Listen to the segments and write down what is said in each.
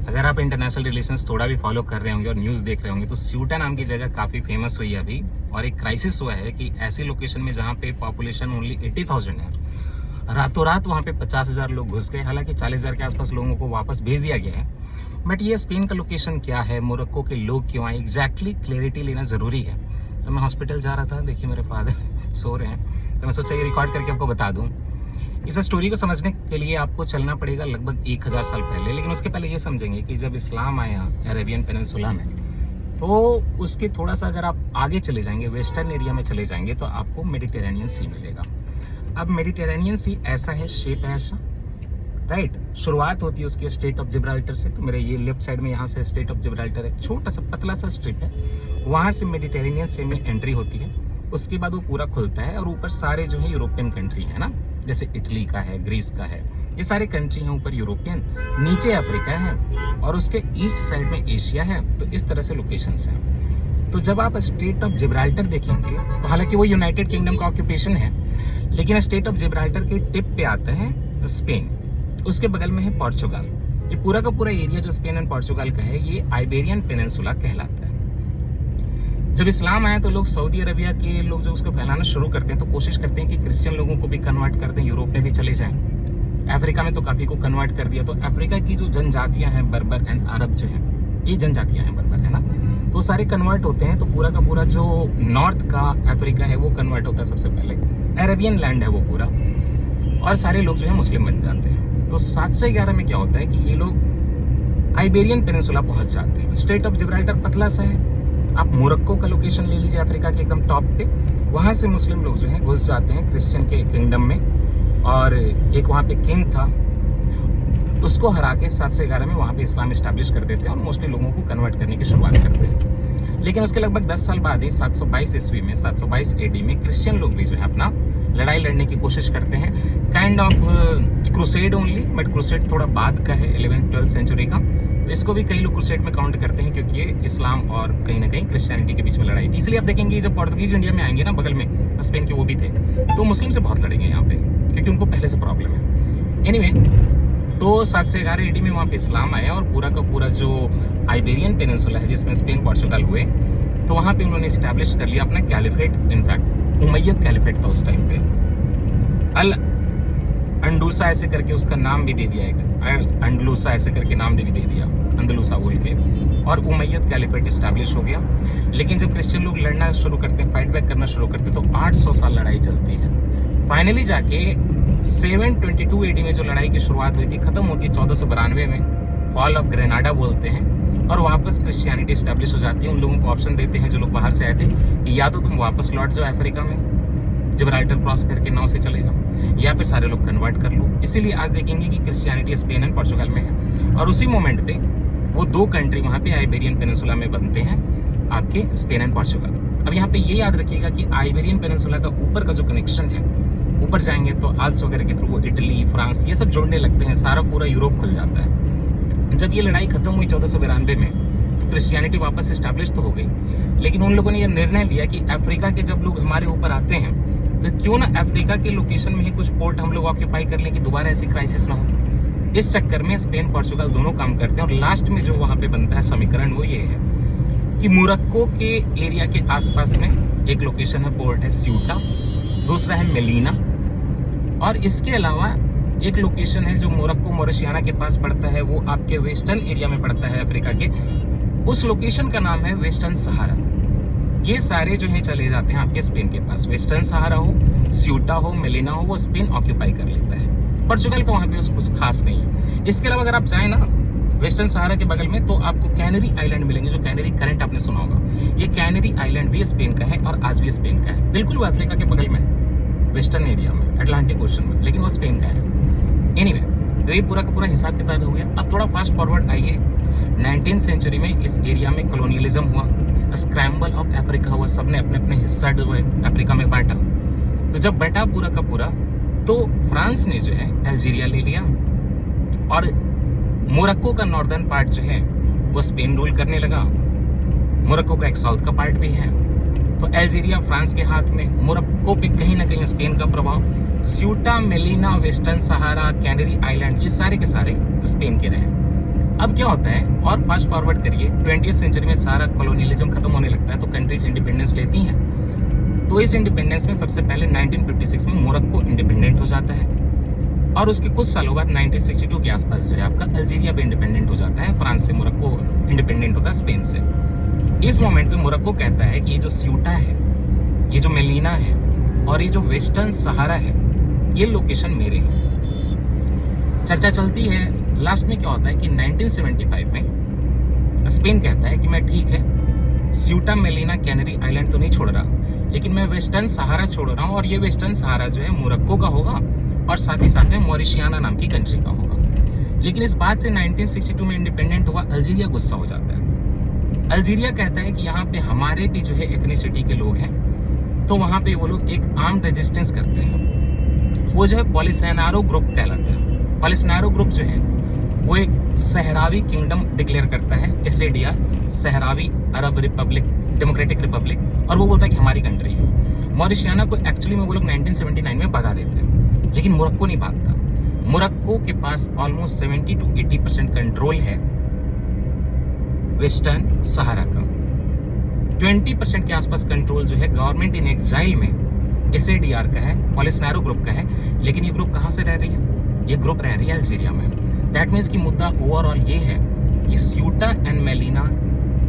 अगर आप international relations थोड़ा भी फॉलो कर रहे होंगे और न्यूज़ देख रहे होंगे तो स्यूटा नाम की जगह काफ़ी फेमस हुई है अभी, और एक क्राइसिस हुआ है कि ऐसी लोकेशन में जहाँ पे पॉपुलेशन ओनली 80,000 है, रातों रात वहाँ पे 50,000 लोग घुस गए। हालांकि 40,000 के आसपास लोगों को वापस भेज दिया गया है, बट ये स्पेन का लोकेशन क्या है, मोरक्को के लोग क्यों आए, एग्जैक्टली क्लैरिटी लेना ज़रूरी है। तो मैं हॉस्पिटल जा रहा था, देखिए मेरे फादर सो रहे हैं, तो मैं सोचा ये रिकॉर्ड करके आपको बता दूँ। इस स्टोरी को समझने के लिए आपको चलना पड़ेगा लगभग 1000 साल पहले, लेकिन उसके पहले ये समझेंगे कि जब इस्लाम आया अरेबियन पेनिनसुला में, तो उसके थोड़ा सा अगर आप आगे चले जाएंगे, वेस्टर्न एरिया में चले जाएंगे, तो आपको मेडिटेरेनियन सी मिलेगा। अब मेडिटेरेनियन सी ऐसा है, शेप है ऐसा, राइट। शुरुआत होती है उसके स्टेट ऑफ जिब्राल्टर से, तो मेरे ये लेफ्ट साइड में यहाँ से स्टेट ऑफ जिब्राल्टर है, छोटा सा पतला सा स्ट्रिप है, वहाँ से मेडिटेरेनियन सी में एंट्री होती है। उसके बाद वो पूरा खुलता है और ऊपर सारे जो है यूरोपियन कंट्री है ना, जैसे इटली का है, ग्रीस का है, ये सारे कंट्री हैं ऊपर यूरोपियन, नीचे अफ्रीका है और उसके ईस्ट साइड में एशिया है। तो इस तरह से लोकेशंस हैं। तो जब आप स्टेट ऑफ जिब्राल्टर देखेंगे, तो हालांकि वो यूनाइटेड किंगडम का ऑक्यूपेशन है, लेकिन स्टेट ऑफ जिब्राल्टर के टिप पे आता है स्पेन, उसके बगल में है पोर्चुगल। ये पूरा का पूरा एरिया जो स्पेन एंड पोर्चुगल का है, ये आइबेरियन पेनिनसुला कहलाता है। जब इस्लाम आया तो लोग सऊदी अरबिया के लोग जो उसको फैलाना शुरू करते हैं, तो कोशिश करते हैं कि क्रिश्चियन लोगों को भी कन्वर्ट कर दें, यूरोप में भी चले जाएं। अफ्रीका में तो काफ़ी को कन्वर्ट कर दिया। तो अफ्रीका की जो जनजातियां हैं, बर्बर एंड अरब जो हैं, ये जनजातियां हैं बर्बर, है ना, तो सारे कन्वर्ट होते हैं। तो पूरा का पूरा जो नॉर्थ का अफ्रीका है वो कन्वर्ट होता है सबसे पहले, अरेबियन लैंड है वो पूरा, और सारे लोग जो है मुस्लिम बन जाते हैं। तो 711 में क्या होता है कि ये लोग आइबेरियन पेनिनसुला पहुंच जाते हैं। स्टेट ऑफ जिब्राल्टर पतला सा है, आप मोरक्को का लोकेशन ले लीजिए अफ्रीका के एकदम टॉप पे, वहाँ से मुस्लिम लोग जो हैं घुस जाते हैं क्रिश्चियन के किंगडम में। और एक वहाँ पे किंग था, उसको हरा के 711 में वहाँ पे इस्लाम इस्टेब्लिश कर देते हैं और मोस्टली लोगों को कन्वर्ट करने की शुरुआत करते हैं। लेकिन उसके लगभग 10 साल बाद ही 722 ईस्वी में, 722 AD में क्रिश्चियन लोग भी जो है अपना लड़ाई लड़ने की कोशिश करते हैं। Kind of crusade only, but crusade थोड़ा बाद का है, 11th-12th सेंचुरी का। तो इसको भी कई लोग क्रूसेड में काउंट करते हैं, क्योंकि ये इस्लाम और कहीं ना कहीं क्रिश्चियनिटी के बीच में लड़ाई थी। इसलिए आप देखेंगे जब पोर्तुगीज इंडिया में आएंगे ना, बगल में स्पेन के वो भी थे, तो मुस्लिम से बहुत लड़ेंगे यहाँ पे, क्योंकि उनको पहले से प्रॉब्लम है। एनीवे, तो 711 AD में वहाँ पे इस्लाम आया और पूरा का पूरा जो आइबेरियन पेनिनसुला है, जिसमें स्पेन पोर्चुगल हुए, तो वहाँ पे उन्होंने इस्टेब्लिश कर लिया अपना कैलिफेट। इनफैक्ट उमैयद कैलिफेट था उस टाइम पे। अल अंडूसा ऐसे करके उसका नाम भी दे दिया है, अंडलूसा ऐसे करके नाम भी दे दिया, अंदलूसा बोल के, और उमैयद कैलिफेट इस्टेब्लिश हो गया। लेकिन जब क्रिश्चियन लोग लड़ना शुरू करते हैं, फाइट बैक करना शुरू करते हैं, तो 800 साल लड़ाई चलती है। फाइनली जाके 722 AD में जो लड़ाई की शुरुआत हुई थी, खत्म होती है 1492 में, फॉल ऑफ ग्रेनाडा बोलते हैं, और वापस क्रिश्चियनिटी इस्टेब्लिश हो जाती है। उन लोगों को ऑप्शन देते हैं जो लोग बाहर से आए थे, या तो तुम वापस लौट जाओ अफ्रीका में, जिब्राल्टर क्रॉस करके नाव से चले जाओ, या फिर सारे लोग कन्वर्ट कर लो। इसीलिए आज देखेंगे कि क्रिश्चियनिटी स्पेन एंड पोर्चुगल में है, और उसी मोमेंट पे वो दो कंट्री वहाँ पे आइबेरियन पेनिनसुला में बनते हैं, आपके स्पेन एंड पोर्चुगल। अब यहाँ पे ये याद रखिएगा कि आइबेरियन पेनिनसुला का ऊपर का जो कनेक्शन है, ऊपर जाएंगे तो आल्प्स वगैरह के थ्रू वो इटली, फ्रांस, ये सब जोड़ने लगते हैं, सारा पूरा यूरोप खुल जाता है। जब ये लड़ाई खत्म हुई 1492 में, तो क्रिश्चियनिटी वापस इस्टेब्लिश तो हो गई, लेकिन उन लोगों ने ये निर्णय लिया कि अफ्रीका के जब लोग हमारे ऊपर आते हैं, तो क्यों ना अफ्रीका के लोकेशन में ही कुछ पोर्ट हम लोग ऑक्यूपाई कर लें कि दोबारा ऐसी क्राइसिस ना हो। इस चक्कर में स्पेन पोर्चुगल दोनों काम करते हैं, और लास्ट में जो वहाँ पे बनता है समीकरण वो ये है कि मोरक्को के एरिया के आसपास में एक लोकेशन है, पोर्ट है स्यूटा, दूसरा है मेलिना, और इसके अलावा एक लोकेशन है जो मोरक्को मॉरिशियाना के पास पड़ता है, वो आपके वेस्टर्न एरिया में पड़ता है अफ्रीका के, उस लोकेशन का नाम है वेस्टर्न सहारा। ये सारे जो है चले जाते हैं आपके स्पेन के पास, वेस्टर्न सहारा हो, स्यूटा हो, मेलिना हो, वो स्पेन ऑक्यूपाई कर लेता है। पोर्चुगल का वहाँ पे कुछ खास नहीं है। इसके अलावा अगर आप जाएं ना वेस्टर्न सहारा के बगल में, तो आपको कैनरी आइलैंड मिलेंगे, जो कैनरी करंट आपने सुना होगा। ये कैनरी आइलैंड भी स्पेन का है और आज भी स्पेन का है, बिल्कुल वो अफ्रीका के बगल में है, वेस्टर्न एरिया में, अटलांटिक ओशन में, लेकिन वो स्पेन का है। एनीवे, तो ये पूरा का पूरा हिसाब किताब हो गया। अब थोड़ा फास्ट फॉरवर्ड आइए, 19th सेंचुरी में इस एरिया में कॉलोनियलिज्म हुआ, स्क्रैम्बल ऑफ अफ्रीका हुआ, सबने अपने अपने हिस्सा जो है अफ्रीका में बांटा। तो जब बांटा पूरा का पूरा, तो फ्रांस ने जो है अल्जीरिया ले लिया, और मोरक्को का नॉर्दर्न पार्ट जो है वो स्पेन रूल करने लगा। मोरक्को का एक साउथ का पार्ट भी है, तो अल्जीरिया फ्रांस के हाथ में, मोरक्को पे कहीं ना कहीं स्पेन का प्रभाव। स्यूटा, मेलिना, वेस्टर्न सहारा, कैनरी आइलैंड, ये सारे के सारे स्पेन के रहे। अब क्या होता है, और फास्ट फॉरवर्ड करिए 20वीं सेंचुरी में सारा कॉलोनियलिज्म खत्म होने लगता है, तो कंट्रीज इंडिपेंडेंस लेती हैं। तो इस इंडिपेंडेंस में सबसे पहले 1956 में मोरक्को इंडिपेंडेंट हो जाता है, और उसके कुछ सालों बाद 1962 के आसपास जो है आपका अल्जीरिया भी इंडिपेंडेंट हो जाता है। फ्रांस से मोरक्को इंडिपेंडेंट होता है स्पेन से। इस मोमेंट पे मोरक्को कहता है कि ये जो स्यूटा है, ये जो मेलिना है, और ये जो वेस्टर्न सहारा है, ये लोकेशन मेरे हैं। चर्चा चलती है, लास्ट में क्या होता है कि 1975 में स्पेन कहता है कि मैं ठीक है स्यूटा मेलिना कैनरी आइलैंड तो नहीं छोड़ रहा, लेकिन मैं वेस्टर्न सहारा छोड़ रहा हूँ, और ये वेस्टर्न सहारा जो है मोरक्को का होगा और साथ ही साथ में मॉरिशियाना नाम की कंट्री का होगा। लेकिन इस बात से 1962 में इंडिपेंडेंट हुआ अल्जीरिया गुस्सा हो जाता है। अल्जीरिया कहता है कि यहाँ पे हमारे भी जो है एथनिसिटी के लोग हैं, तो वहाँ पे वो लोग एक आर्म्ड रेजिस्टेंस करते हैं। वो जो है पॉलिसारियो ग्रुप कहलाता है। पॉलिसारियो ग्रुप जो है वो एक सहरावी किंगडम डिक्लेयर करता है, SADR, Sahrawi Arab Republic democratic Republic, और वो बोलता है कि हमारी कंट्री है। मॉरिशियाना को एक्चुअली में वो लोग 1979 में भगा देते हैं, लेकिन मोरक्को नहीं भागता। मोरक्को के पास ऑलमोस्ट 70 to 80% कंट्रोल है वेस्टर्न सहारा का। 20% के आसपास कंट्रोल जो है गवर्नमेंट इन एग्जाइल में SADR का है, पॉलिसारियो ग्रुप का है। लेकिन ये ग्रुप कहाँ से रह रही है? ये ग्रुप रह रही है अल्जीरिया में। दैट मीन्स कि मुद्दा ओवरऑल ये है कि स्यूटा एंड मेलिना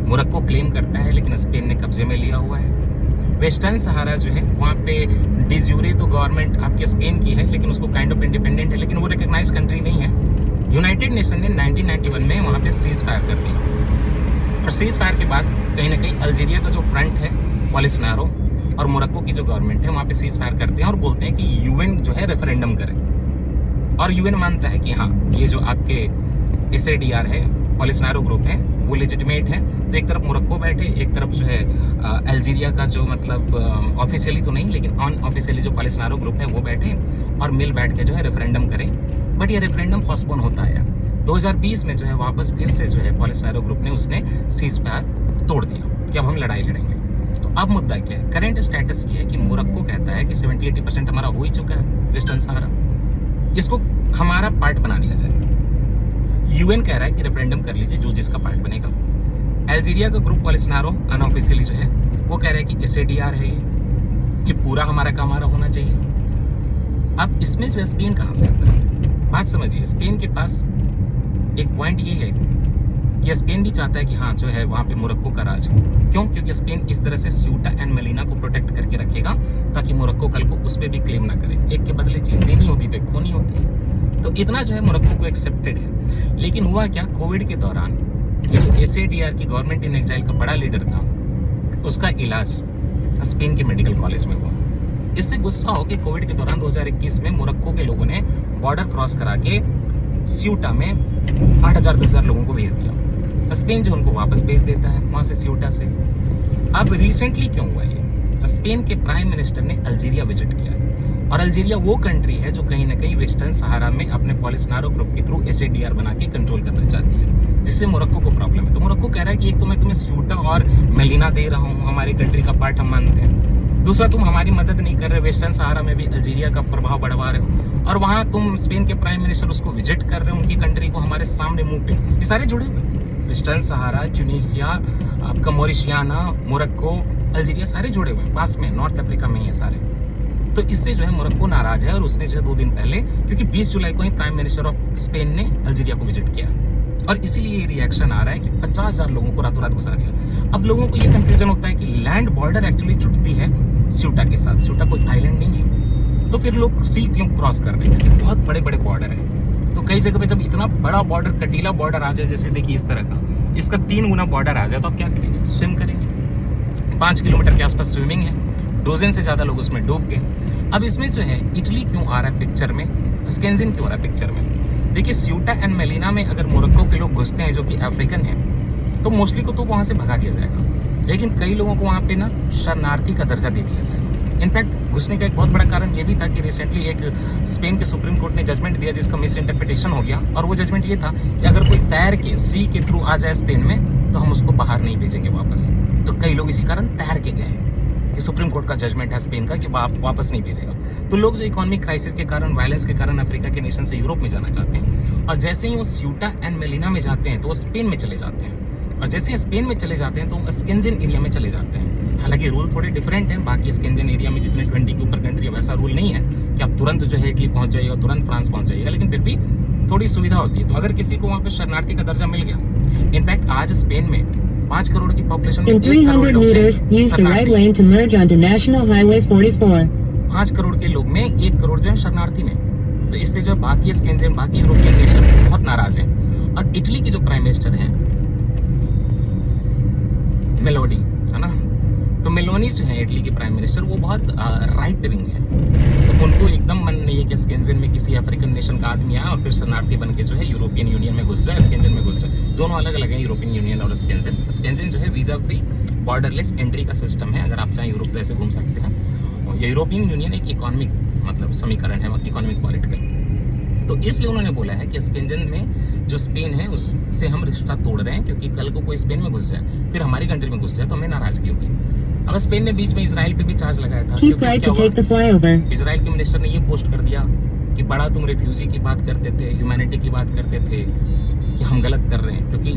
मोरक्को क्लेम करता है, लेकिन स्पेन ने कब्जे में लिया हुआ है। वेस्टर्न सहारा जो है वहाँ पे डिज्यूरे तो गवर्नमेंट आपके स्पेन की है, लेकिन उसको काइंड ऑफ इंडिपेंडेंट है, लेकिन वो रिकग्नाइज कंट्री नहीं है। यूनाइटेड नेशन ने 1991 में वहाँ पे सीज फायर कर दिया, और सीज फायर के बाद कहीं ना कहीं अल्जीरिया का जो फ्रंट है पॉलिसारियो और मोरक्को की जो गवर्नमेंट है वहाँ पे सीज फायर करते हैं और बोलते हैं कि UN जो है रेफरेंडम करे। और UN मानता है कि हाँ ये जो आपके SADR है, पॉलिसारियो ग्रुप है, वो लेजिटिमेट है। तो एक तरफ मोरक्को बैठे, एक तरफ जो है अल्जीरिया का जो मतलब ऑफिशियली तो नहीं लेकिन अनऑफिशियली जो पॉलिसारियो ग्रुप है वो बैठे और मिल बैठ के जो है रेफरेंडम करें। बट ये रेफरेंडम पोस्टपोन होता है। 2020 में जो है वापस फिर से जो है पॉलिसारियो ग्रुप ने उसने सीज फायर तोड़ दिया कि अब हम लड़ाई लड़ेंगे। तो अब मुद्दा क्या है? करंट स्टेटस ये है कि मोरक्को कहता है कि 70-80% हमारा हो ही चुका है वेस्टर्न सहारा, इसको हमारा पार्ट बना दिया जाए। UN कह रहा है कि रेफरेंडम कर लीजिए, जो जिसका पार्ट बनेगा। अल्जीरिया का ग्रुप पॉलिसारियो अनऑफिशियली जो है वो कह रहा है कि SADR है, ये पूरा हमारा का हमारा होना चाहिए। अब इसमें जो है स्पेन कहाँ से आता है? बात समझिए, स्पेन के पास एक पॉइंट ये है कि स्पेन भी चाहता है कि हाँ जो है वहाँ पे मोरक्को का राज हो। क्यों? क्योंकि स्पेन इस तरह से स्यूटा एंड मेलिना को प्रोटेक्ट करके रखेगा ताकि मोरक्को कल को उस पर भी क्लेम ना करे। एक के बदले चीज़ देनी होती तो खोनी होती है। तो इतना जो है मोरक्को को एक्सेप्टेड है। लेकिन हुआ क्या, कोविड के दौरान ये जो SADR की गवर्नमेंट इन एग्जाइल का बड़ा लीडर था, उसका इलाज स्पेन के मेडिकल कॉलेज में हुआ। इससे गुस्सा हो कि कोविड के दौरान 2021 में मोरक्को के लोगों ने बॉर्डर क्रॉस करा के स्यूटा में 8,000-10,000 लोगों को भेज दिया। स्पेन जो उनको वापस भेज देता है वहाँ से स्यूटा से। अब रिसेंटली क्यों हुआ ये? स्पेन के प्राइम मिनिस्टर ने अल्जीरिया विजिट किया, और अल्जीरिया वो कंट्री है जो कहीं ना कहीं वेस्टर्न सहारा में अपने पॉलिसारियो ग्रुप के थ्रू SADR बना के कंट्रोल करना चाहती है, जिससे मोरक्को को प्रॉब्लम है। तो मोरक्को कह रहा है कि एक तो मैं तुम्हें स्यूटा और मेलिना दे रहा हूँ, हमारी कंट्री का पार्ट हम मानते हैं। दूसरा, तुम हमारी मदद नहीं कर रहे, वेस्टर्न सहारा में भी अल्जीरिया का प्रभाव बढ़वा रहे हो, और वहाँ तुम स्पेन के प्राइम मिनिस्टर उसको विजिट कर रहे हो, उनकी कंट्री को हमारे सामने मुंह पे। ये सारे जुड़े हुए, वेस्टर्न सहारा, ट्यूनीसिया, आपका मॉरिशियाना, मोरक्को, अल्जीरिया सारे जुड़े हुए हैं, पास में नॉर्थ अफ्रीका में ही है सारे। तो इससे जो है मोरक्को नाराज है, और उसने जो है 2 दिन पहले, क्योंकि 20 जुलाई को ही प्राइम मिनिस्टर ऑफ स्पेन ने अल्जीरिया को विजिट किया, और इसीलिए ये रिएक्शन आ रहा है कि 50,000 लोगों को रातों रात घुसा दिया। अब लोगों को ये कंफ्यूजन होता है कि लैंड बॉर्डर एक्चुअली जुड़ती है स्यूटा के साथ, स्यूटा कोई आइलैंड नहीं है, तो फिर लोग सी क्यों क्रॉस कर रहे हैं? क्योंकि बहुत बड़े बड़े बॉर्डर है। तो कई जगह पे जब इतना बड़ा बॉर्डर, कटीला बॉर्डर आ जाए, जैसे देखिए इस तरह का, इसका 3 गुना बॉर्डर आ जाए, तो आप क्या करेंगे? स्विम करेंगे। 5 किलोमीटर के आसपास स्विमिंग है, डोजन से ज़्यादा लोग उसमें डूब गए। अब इसमें जो है इटली क्यों आ रहा है पिक्चर में, स्केंजिन क्यों आ रहा है पिक्चर में? देखिए, स्यूटा एंड मेलिना में अगर मोरक्को के लोग घुसते हैं जो कि अफ्रीकन हैं, तो मोस्टली को तो वहाँ से भगा दिया जाएगा, लेकिन कई लोगों को वहाँ पे ना शरणार्थी का दर्जा दे दिया जाएगा। इनफैक्ट घुसने का एक बहुत बड़ा कारण ये भी था कि रिसेंटली एक स्पेन के सुप्रीम कोर्ट ने जजमेंट दिया जिसका मिस इंटरप्रिटेशन हो गया, और वो जजमेंट ये था कि अगर कोई तैर के सी के थ्रू आ जाए स्पेन में, तो हम उसको बाहर नहीं भेजेंगे वापस। तो कई लोग इसी कारण तैर के गए। कि सुप्रीम कोर्ट का जजमेंट है स्पेन का कि वापस नहीं भेजेगा। तो लोग जो इकोनॉमिक क्राइसिस के कारण, वायलेंस के कारण अफ्रीका के नेशन से यूरोप में जाना चाहते हैं, और जैसे ही वो स्यूटा एंड मेलिना में जाते हैं तो वो स्पेन में चले जाते हैं, और जैसे ही स्पेन में चले जाते हैं तो वो स्केंजन एरिया में चले जाते हैं। हालांकि रूल थोड़े डिफरेंट हैं, बाकी स्केंजन एरिया में जितने 20 के ऊपर कंट्री है वैसा रूल नहीं है कि आप तुरंत जो है इटली पहुंच जाइएगा, तुरंत फ्रांस पहुंच जाइएगा, लेकिन फिर भी थोड़ी सुविधा होती है। तो अगर किसी को वहाँ पे शरणार्थी का दर्जा मिल गया, इनफैक्ट आज स्पेन में 5 करोड़ की पॉपुलेशन में 300 meters, use the right lane to merge onto National Highway 44. 5 crore के लोग में 1 करोड़ जो है शरणार्थी में। तो इससे जो है बाकी स्केंजन, बाकी यूरोपियन नेशन बहुत नाराज हैं। और इटली के जो प्राइम मिनिस्टर हैं मेलोडी, है ना, तो मेलोनी जो है इटली के प्राइम मिनिस्टर, वो बहुत राइट विंग है। तो उनको एकदम मन नहीं है कि स्केंजन में किसी अफ्रीकन नेशन का आदमी आए और फिर शरणार्थी बन के जो है यूरोपियन यूनियन में घुस जाए, स्केंजन में घुस जाए। दोनों अलग अलग है, यूरोपियन यूनियन और स्केंजन। स्केंजन जो है वीजा फ्री बॉर्डरलेस एंट्री का सिस्टम है, अगर आप चाहें यूरोप तो ऐसे घूम सकते हैं। और यूरोपियन यूनियन एक इकोनॉमिक मतलब समीकरण है, इकोनॉमिक पॉलिटिकल। तो इसलिए उन्होंने बोला है कि स्केंजन में जो स्पेन है उससे हम रिश्ता तोड़ रहे हैं, क्योंकि कल को कोई स्पेन में घुस जाए, फिर हमारी कंट्री में घुस जाए तो हमें नाराजगी होगी। अब स्पेन ने बीच में इजराइल पे भी चार्ज लगाया था। इजराइल के मिनिस्टर ने ये पोस्ट कर दिया कि बड़ा तुम रेफ्यूजी की बात करते थे, ह्यूमैनिटी की बात करते थे, कि हम गलत कर रहे हैं, क्योंकि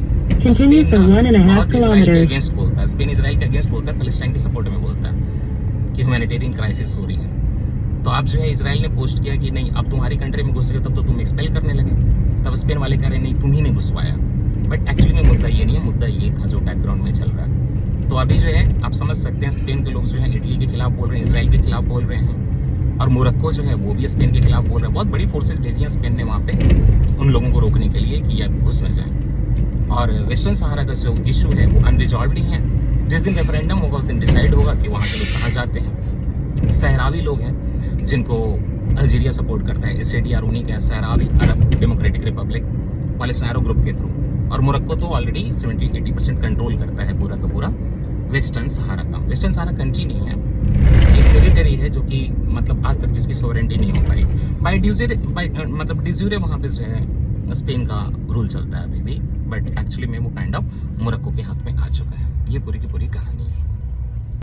अगेंस्ट बोलता है, स्पेन इजराइल के अगेंस्ट बोलता है, पैलेस्टाइन के सपोर्ट में बोलता है कि ह्यूमैनिटेरियन क्राइसिस हो रही है। तो अब जो है इजराइल ने पोस्ट किया कि नहीं, अब तुम्हारी कंट्री में घुस गए तब तो तुम एक्सपेल करने लगे। तब स्पेन वाले कह रहे नहीं, तुम ही ने घुसवाया। बट एक्चुअली में मुद्दा ये नहीं है, मुद्दा ये था जो बैकग्राउंड में चल रहा है। तो अभी जो है आप समझ सकते हैं, स्पेन के लोग जो है इटली के खिलाफ बोल रहे हैं, इजराइल के खिलाफ बोल रहे हैं, और मोरक्को जो है वो भी स्पेन के खिलाफ बोल रहे हैं। बहुत बड़ी फोर्सेस भेजी हैं स्पेन ने वहाँ पे उन लोगों को रोकने के लिए कि ये घुस न जाए। और वेस्टर्न सहारा का जो इशू है वो अनरिजॉल्व ही है। जिस दिन रेफरेंडम होगा उस दिन डिसाइड होगा कि वहाँ के लोग कहाँ जाते हैं। सहरावी लोग हैं जिनको अल्जीरिया सपोर्ट करता है, SADR उन्हीं का, सहरावी अरब डेमोक्रेटिक रिपब्लिक पॉलिसनारो ग्रुप के थ्रू। और मोरक्को तो ऑलरेडी 70-80% कंट्रोल करता है पूरा का पूरा वेस्टर्न सहारा का। वेस्टर्न सहारा कंट्री नहीं है, एक टेरिटरी है जो कि मतलब आज तक जिसकी सोवरेंटी नहीं हो पाई। बाय डिज्यूरे वहाँ पे जो है स्पेन का रूल चलता है अभी भी, बट एक्चुअली में वो काइंड ऑफ मोरक्को के हाथ में आ चुका है। ये पूरी की पूरी कहानी है।